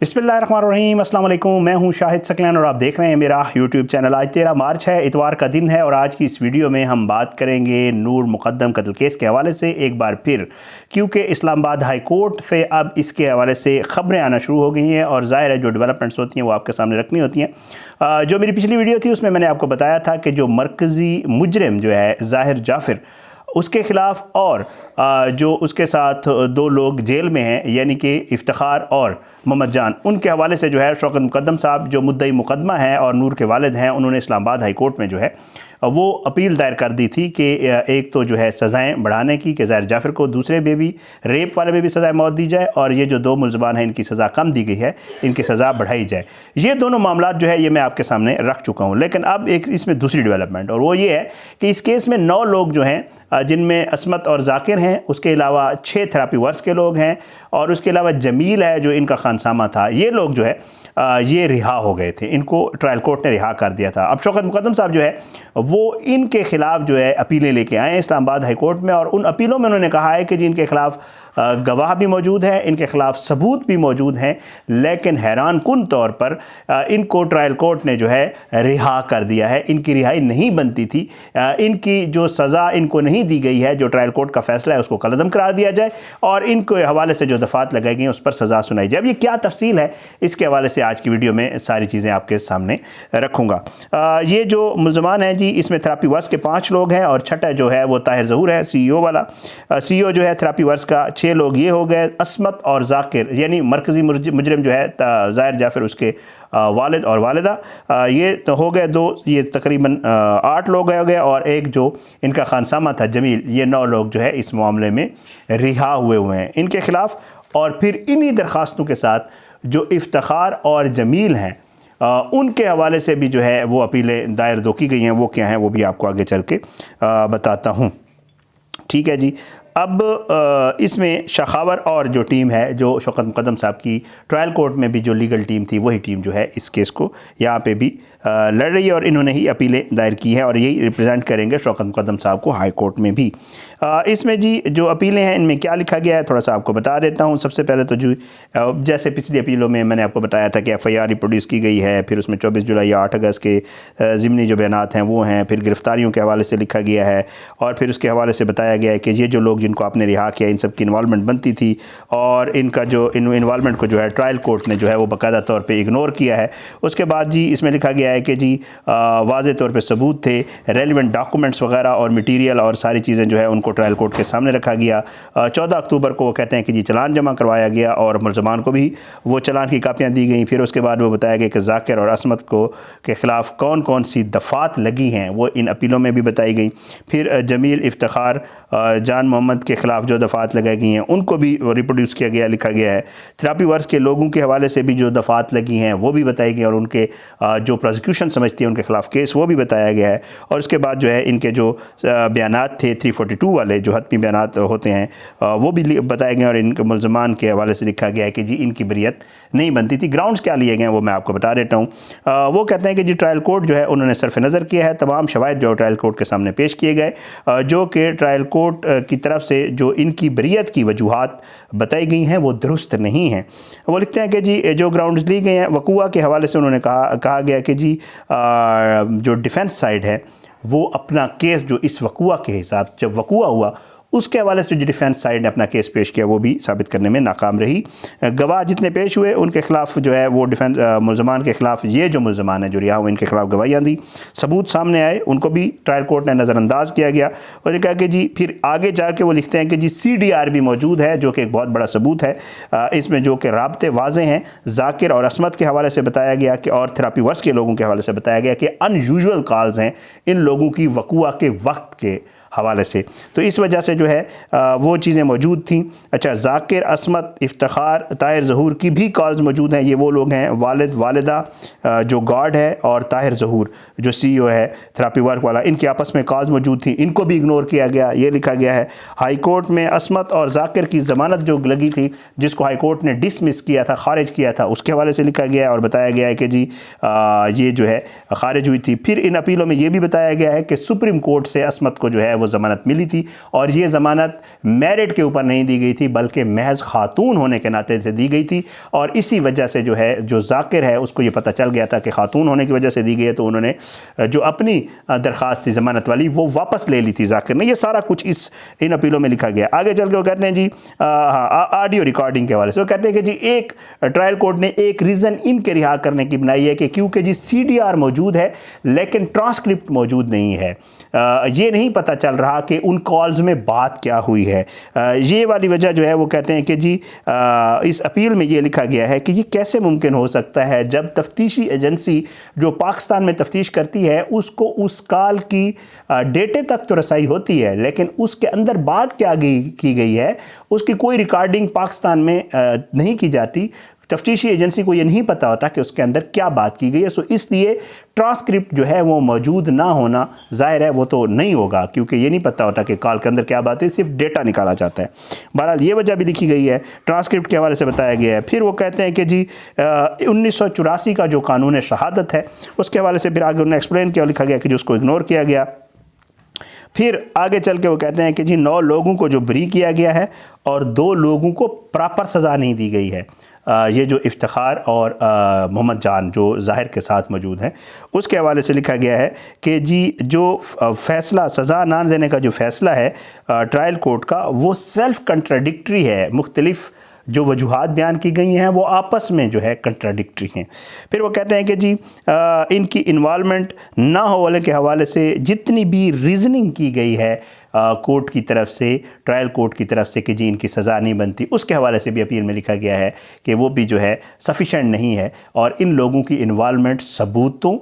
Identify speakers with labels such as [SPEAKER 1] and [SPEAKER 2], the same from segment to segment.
[SPEAKER 1] बिस्मिल्लाहिर्रहमानिर्रहीम, अस्सलाम वालेकुम। मैं हूं शाहिद सकलैन और आप देख रहे हैं मेरा यूट्यूब चैनल। आज 13 मार्च है, इतवार का दिन है और आज की इस वीडियो में हम बात करेंगे नूर मुक़द्दम कत्ल केस के हवाले से एक बार फिर, क्योंकि इस्लामाबाद हाई कोर्ट से अब इसके हवाले से ख़बरें आना शुरू हो गई हैं और ज़ाहिर है जो डेवलपमेंट्स होती हैं वो आपके सामने रखनी होती हैं। जो मेरी पिछली वीडियो थी उसमें मैंने आपको बताया था कि जो मरकज़ी मुजरिम जो है ज़ाहिर जाफ़िर, उसके ख़िलाफ़ और जो उसके साथ दो लोग जेल में हैं यानी कि इफ्तिखार और मोहम्मद जान, उनके हवाले से जो है शौकत मुक़द्दम साहब जो मुद्दई मुक़दमा है और नूर के वालिद हैं, उन्होंने इस्लामाबाद हाई कोर्ट में जो है वो अपील दायर कर दी थी कि एक तो जो है सज़ाएँ बढ़ाने की कि ज़ाहिर जाफ़िर को दूसरे में भी रेप वाले में भी सज़ाए मौत दी जाए और ये जो दो मुलज़मान हैं इनकी सज़ा कम दी गई है, इनकी सज़ा बढ़ाई जाए। ये दोनों मामलात जो है ये मैं आपके सामने रख चुका हूँ। लेकिन अब एक इसमें दूसरी डेवलपमेंट और वो ये है कि इस केस में 9 लोग जो हैं जिनमें असमत और जाकिर हैं, उसके अलावा 6 थेरेपी वर्क्स के लोग हैं और उसके अलावा जमील है जो इनका खानसामा था, ये लोग जो है ये रिहा हो गए थे, इनको ट्रायल कोर्ट ने रिहा कर दिया था। अब शौकत मुक़द्दम साहब जो है वो इनके ख़िलाफ़ जो है अपीलें लेके आए हैं इस्लामाबाद हाई कोर्ट में और उन अपीलों में उन्होंने कहा है कि जी इनके ख़िलाफ़ गवाह भी मौजूद हैं, इनके ख़िलाफ़ सबूत भी मौजूद हैं, लेकिन हैरान कुन तौर पर इनको ट्रायल कोर्ट ने जो है रिहा कर दिया है। इनकी रिहाई नहीं बनती थी, इनकी जो सज़ा इनको नहीं दी गई है, जो ट्रायल कोर्ट का फ़ैसला है उसको कलअदम करार दिया जाए और इनके हवाले से जो दफ़ात लगाई गई हैं उस पर सज़ा सुनाई जाए। अब ये क्या तफसील है, इसके हवाले से आज की वीडियो में सारी चीज़ें आपके सामने रखूँगा। ये जो मुलज़मान हैं जी, इसमें थेरेपी वर्क्स के 5 लोग हैं और छठा जो है वो ताहिर ज़हूर है, CEO वाला। CEO जो है थेरेपी वर्क्स का 6 लोग ये हो गए, असमत और जाकिर यानी मरकज़ी मुजरिम जो है ज़ाहिर जाफ़िर, उसके वालिद और वालिदा, ये तो हो गए 2, ये तकरीबन 8 लोग हो गए और एक जो इनका खानसामा था जमील, ये 9 लोग जो है इस मामले में रिहा हुए हैं इनके ख़िलाफ़। और फिर इन्हीं दरख्वास्तों के साथ जो इफ्तिखार और जमील हैं उनके हवाले से भी जो है वो अपीलें दायर दो की गई हैं। वो क्या हैं वो भी आपको आगे चल के बताता हूँ। ठीक है जी। अब इसमें शखावर और जो टीम है, जो शौकत मुक़द्दम साहब की ट्रायल कोर्ट में भी जो लीगल टीम थी, वही टीम जो है इस केस को यहाँ पे भी लड़ रही है और इन्होंने ही अपीलें दायर की हैं और यही रिप्रेजेंट करेंगे शौकत मुक़द्दम साहब को हाई कोर्ट में भी। इसमें जी जो अपीलें हैं इनमें क्या लिखा गया है थोड़ा सा आपको बता देता हूँ। सबसे पहले तो जो जैसे पिछली अपीलों में मैंने आपको बताया था कि FIR रिप्रोड्यूस की गई है, फिर उसमें 24 जुलाई या 8 अगस्त के ज़िमनी जो बयानात हैं वो हैं, फिर गिरफ़्तारियों के हवाले से लिखा गया है और फिर उसके हवाले से बताया गया है कि ये जो लोग जिनको आपने रिहा किया इन सब की इन्वॉल्वमेंट बनती थी और इनका जो इन्वॉल्वमेंट को जो है ट्रायल कोर्ट ने जो है वो बाकायदा तौर पे इग्नोर किया है। उसके बाद जी इसमें लिखा गया है कि जी वाज़े तौर पे सबूत थे, रेलिवेंट डॉक्यूमेंट्स वगैरह और मटीरियल और सारी चीज़ें जो है उनको ट्रायल कोर्ट के सामने रखा गया। 14 अक्टूबर को वो कहते हैं कि जी चलान जमा करवाया गया और मुलज़मान को भी वो चलान की कापियाँ दी गई। फिर उसके बाद वो बताया गया कि जाकिर और असमत को के ख़िलाफ़ कौन कौन सी दफ़ात लगी हैं वो इन अपीलों में भी बताई गई। फिर जमील, इफ्तिखार, जान मोहम्मद के ख़िलाफ़ जो दफ़ात लगाई गई हैं उनको भी रिप्रोड्यूस किया गया, लिखा गया है। थेरेपी वर्क्स के लोगों के हवाले से भी जो दफ़ात लगी हैं वो भी बताई गई और उनके जो प्रोसिक्यूशन समझती है उनके ख़िलाफ़ केस वो भी बताया गया है। और उसके बाद जो है इनके जो बयानात थे 342 वाले जो हतमी बयानात होते हैं वो भी बताए गए और इनके मुलज़मान के हवाले से लिखा गया है कि जी इनकी बरियत नहीं बनती थी। ग्राउंड्स क्या लिए गए हैं वो मैं आपको बता देता हूँ। वो कहते हैं कि जी ट्रायल कोर्ट जो है उन्होंने सरफ़ नज़र किया है, तमाम शवाहिद जो ट्रायल कोर्ट के सामने पेश किए गए जो कि ट्रायल कोर्ट की तरफ से जो इनकी बरियत की वजूहात बताई गई हैं वो दुरुस्त नहीं हैं। वो लिखते हैं कि जी जो ग्राउंड्स ली गए हैं वक़ुआ के हवाले से उन्होंने कहा गया कि जी जो डिफेंस साइड है वो अपना केस जो इस वक़ुआ के हिसाब जब वक़ुआ हुआ उसके हवाले से जो डिफेंस साइड ने अपना केस पेश किया वो भी साबित करने में नाकाम रही। गवाह जितने पेश हुए उनके ख़िलाफ़ जो है वो डिफेंस मुलज़मान के ख़िलाफ़ ये जो मुलज़मान है जो रिहा हुए इनके ख़िलाफ़ गवाहियाँ दी, सबूत सामने आए, उनको भी ट्रायल कोर्ट ने नज़रअंदाज किया गया। और कहा कि जी फिर आगे जाके वो लिखते हैं कि जी CDR भी मौजूद है जो कि एक बहुत बड़ा सबूत है इसमें, जो कि राब्ते वाज़े हैं। जाकिर और असमत के हवाले से बताया गया कि और थेरेपी वर्क्स के लोगों के हवाले से बताया गया कि अनयूजुअल कॉल्स हैं इन लोगों की वक़ुआ के वक्त के हवाले से, तो इस वजह से जो है वो चीज़ें मौजूद थी। अच्छा, जाकिर, असमत, इफ्तिखार, ताहिर ज़हूर की भी कॉल्स मौजूद हैं। ये वो लोग हैं वालिद वालिदा जो गार्ड है और ताहिर ज़हूर जो CEO है थेरेपी वर्क वाला, इनकी आपस में कॉल्स मौजूद थी, इनको भी इग्नोर किया गया, ये लिखा गया है। हाई कोर्ट में असमत और जाकिर की ज़मानत जो लगी थी जिसको हाई कोर्ट ने डिसमिस किया था, खारिज किया था, उसके हवाले से लिखा गया है और बताया गया है कि जी ये जो है खारिज हुई थी। फिर इन अपीलों में ये भी बताया गया है कि सुप्रीम कोर्ट से असमत को जो है वो ज़मानत मिली थी, और ये ज़मानत मेरिट के ऊपर नहीं दी गई थी बल्कि महज खातून होने के नाते से दी गई थी। और इसी वजह से जो है जो ज़ाकिर है उसको ये पता चल गया था कि खातून होने की वजह से दी गई है, तो उन्होंने जो अपनी दरख्वास्त थी ज़मानत वाली वो वापस ले ली थी ज़ाकिर ने। ये सारा कुछ इन अपीलों में लिखा गया। आगे चल के वो कहते हैं जी ऑडियो रिकॉर्डिंग के हवाले से वो कहते हैं कि जी एक ट्रायल कोर्ट ने एक रीज़न इनके रिहा करने की बनाई है कि क्योंकि जी CDR मौजूद है लेकिन ट्रांसक्रिप्ट मौजूद नहीं है, ये नहीं पता चल रहा कि उन कॉल्स में बात क्या हुई है। ये वाली वजह जो है वो कहते हैं कि जी इस अपील में ये लिखा गया है कि ये कैसे मुमकिन हो सकता है जब तफ्तीशी एजेंसी जो पाकिस्तान में तफ्तीश करती है उसको उस कॉल की डेटे तक तो रसाई होती है लेकिन उसके अंदर बात क्या की गई है उसकी कोई रिकॉर्डिंग पाकिस्तान में नहीं की जाती। तफ्तीशी एजेंसी को ये नहीं पता होता कि उसके अंदर क्या बात की गई है। सो इसलिए ट्रांसक्रिप्ट जो है वो मौजूद ना होना ज़ाहिर है वो तो नहीं होगा, क्योंकि ये नहीं पता होता कि कॉल के अंदर क्या बात है, सिर्फ डेटा निकाला जाता है। बहरहाल ये वजह भी लिखी गई है, ट्रांसक्रिप्ट के हवाले से बताया गया है। फिर वो कहते हैं कि जी 1984 का जो कानून शहादत है उसके हवाले से फिर आगे उन्होंने एक्सप्लेन किया, लिखा गया कि जो उसको इग्नोर किया गया। फिर आगे चल के वो कहते हैं कि जी 9 लोगों को जो बरी किया गया है और 2 लोगों को प्रॉपर सज़ा नहीं दी गई है। ये जो इफ्तिखार और मोहम्मद जान जो ज़ाहिर के साथ मौजूद हैं उसके हवाले से लिखा गया है कि जी जो फ़ैसला सज़ा ना देने का जो फ़ैसला है ट्रायल कोर्ट का वो सेल्फ़ कंट्राडिक्टरी है। मुख्तलिफ़ जो वजूहात बयान की गई हैं वो आपस में जो है कंट्राडिक्टरी हैं। फिर वो कहते हैं कि जी इनकी इन्वॉल्वमेंट ना होने के हवाले से जितनी भी रीज़निंग की गई है कोर्ट की तरफ से, ट्रायल कोर्ट की तरफ से कि जी इनकी सज़ा नहीं बनती, उसके हवाले से भी अपील में लिखा गया है कि वो भी जो है सफिशेंट नहीं है और इन लोगों की इन्वॉल्वमेंट सबूतों,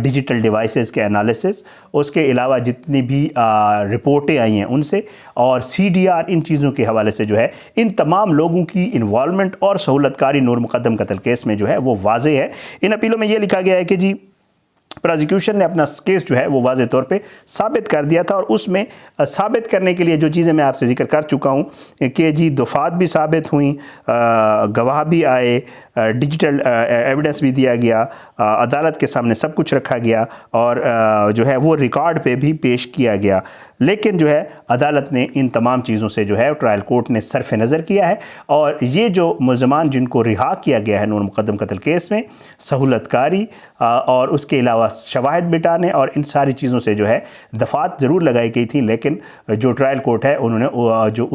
[SPEAKER 1] डिजिटल डिवाइसेस के एनालिसिस, उसके अलावा जितनी भी रिपोर्टें आई हैं उनसे और CDR इन चीज़ों के हवाले से जो है इन तमाम लोगों की इन्वॉल्वमेंट और सहूलतकारी नूर मुक़द्दम कत्ल केस में जो है वो वाज़े है। इन अपीलों में ये लिखा गया है कि जी प्रोसिक्यूशन ने अपना केस जो है वो वाज़े तौर पे साबित कर दिया था और उसमें साबित करने के लिए जो चीज़ें मैं आपसे जिक्र कर चुका हूँ कि जी दफात भी साबित हुई, गवाह भी आए, डिजिटल एविडेंस भी दिया गया, अदालत के सामने सब कुछ रखा गया और जो है वो रिकॉर्ड पे भी पेश किया गया। लेकिन जो है अदालत ने इन तमाम चीज़ों से जो है ट्रायल कोर्ट ने सरफ नज़र किया है और ये जो मुलज़मान जिनको रिहा किया गया है नूर मुक़द्दम कत्ल केस में सहूलतकारी और उसके अलावा शवाहिद मिटाने और इन सारी चीज़ों से जो है दफ़ात ज़रूर लगाई गई थी, लेकिन जो ट्रायल कोर्ट है उन्होंने जो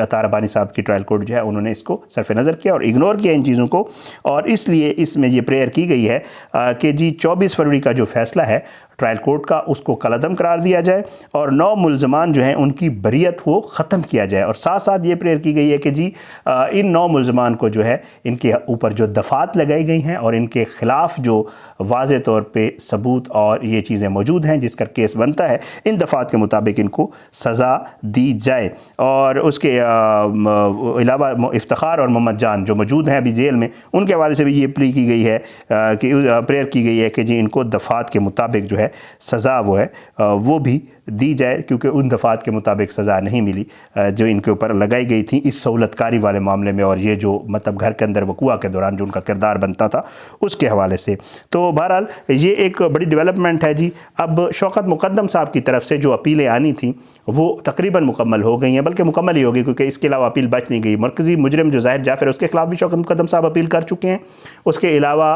[SPEAKER 1] अतार रब्बानी साहब की ट्रायल कोर्ट जो है उन्होंने इसको सरफ नज़र किया और इग्नोर किया इन चीज़ों को। और इसलिए इसमें ये प्रेयर की गई है कि जी 24 फरवरी का जो फ़ैसला है ट्रायल कोर्ट का उसको कलअदम करार दिया जाए और 9 मुलज़मान जो हैं उनकी बरियत को ख़त्म किया जाए। और साथ साथ ये प्रेयर की गई है कि जी इन 9 मुलज़मान को जो है इनके ऊपर जो दफ़ात लगाई गई हैं और इनके ख़िलाफ़ जो वाज़े तौर पे सबूत और ये चीज़ें मौजूद हैं जिसका केस बनता है, इन दफ़ात के मुताबिक इनको सज़ा दी जाए। और उसके अलावा इफ्तिखार और मोहम्मद जान जो मौजूद हैं अभी जेल में, उनके हवाले से भी ये प्ली की गई है कि प्रेयर की गई है कि जी इनको दफ़ात के मुताबिक जो है सज़ा वो है वो भी दी जाए, क्योंकि उन दफ़ात के मुताबिक सज़ा नहीं मिली जो इनके ऊपर लगाई गई थी इस सहूलतकारी वाले मामले में और ये जो मतलब घर के अंदर वक़ुआ के दौरान जो उनका किरदार बनता था उसके हवाले से। तो बहरहाल ये एक बड़ी डेवलपमेंट है जी। अब शौकत मुक़द्दम साहब की तरफ से जो अपीलें आनी थी वो तकरीबन मुकम्मल हो गई हैं, बल्कि मुकम्मल ही होगी क्योंकि इसके अलावा अपील बच नहीं गई। मरकज़ी मुजरिम जो ज़ाहिर जाफ़र उसके ख़िलाफ़ भी शौकत मुक़द्दम साहब अपील कर चुके हैं। उसके अलावा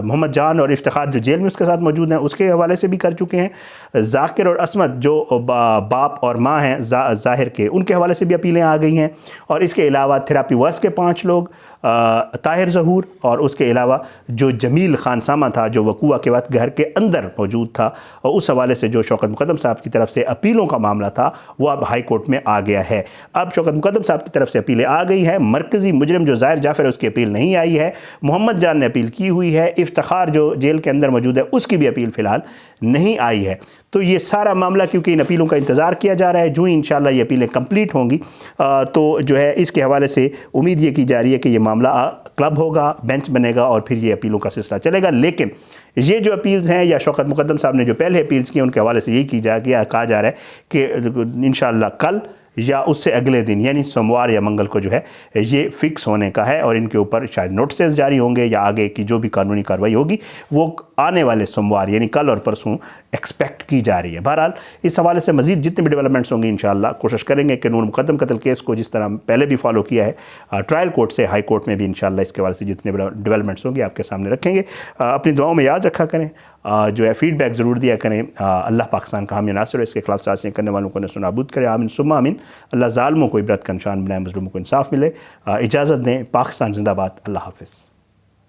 [SPEAKER 1] मोहम्मद जान और इफ्तिखार जो जेल में उसके साथ मौजूद हैं उसके हवाले से भी कर चुके हैं। ज़ाकिर और असमत जो बाप और माँ हैं ज़ाहिर के, उनके हवाले से भी अपीलें आ गई हैं। और इसके अलावा थेरापी वर्स के 5 लोग, ताहिर ज़हूर और उसके अलावा जो जमील खानसामा था जो वक़ुआ के वक्त घर के अंदर मौजूद था, और उस हवाले से जो शौकत मुक़द्दम साहब की तरफ से अपीलों का मामला था वो अब हाई कोर्ट में आ गया है। अब शौकत मुक़द्दम साहब की तरफ से अपीलें आ गई हैं। मरकज़ी मुजरिम जो ज़ाहिर जाफ़र है उसकी अपील नहीं आई है। मोहम्मद जान ने अपील की हुई है। इफ्तिखार जो जेल के अंदर मौजूद है उसकी भी अपील फ़िलहाल नहीं आई है। तो ये सारा मामला क्योंकि इन अपीलों का इंतज़ार किया जा रहा है, जो इंशाअल्लाह ये अपीलें कंप्लीट होंगी तो जो है इसके हवाले से उम्मीद ये की जा रही है कि ये मामला क्लब होगा, बेंच बनेगा और फिर ये अपीलों का सिलसिला चलेगा। लेकिन ये जो अपील्स हैं या शौकत मुक़द्दम साहब ने जो पहले अपील्स की उनके हवाले से यही कहा जा रहा है कि इंशाअल्लाह कल या उससे अगले दिन यानी सोमवार या मंगल को जो है ये फ़िक्स होने का है और इनके ऊपर शायद नोटिस जारी होंगे या आगे की जो भी कानूनी कार्रवाई होगी वो آنے والے سوموار یعنی کل اور پرسوں ایکسپیکٹ کی جا رہی ہے۔ بہرحال اس حوالے سے مزید جتنے بھی ڈیولپمنٹس ہوں گی انشاءاللہ کوشش کریں گے کہ نور مقدم قتل کیس کو جس طرح پہلے بھی فالو کیا ہے ٹرائل کورٹ سے ہائی کورٹ میں بھی انشاءاللہ اس کے حوالے سے جتنے ڈیولپمنٹس ہوں گی آپ کے سامنے رکھیں گے۔ اپنی دعاؤں میں یاد رکھا کریں، جو ہے فیڈ بیک ضرور دیا کریں۔ اللہ پاکستان کا حامی ناصر ہے، اس کے خلاف سازشیں کرنے والوں کو نصب و نابود کرے، آمین ثم آمین۔ اللہ ظالموں کو عبرت کا نشان بنائے، مظلوموں کو انصاف ملے۔ اجازت دیں، پاکستان زندہ باد، اللہ حافظ۔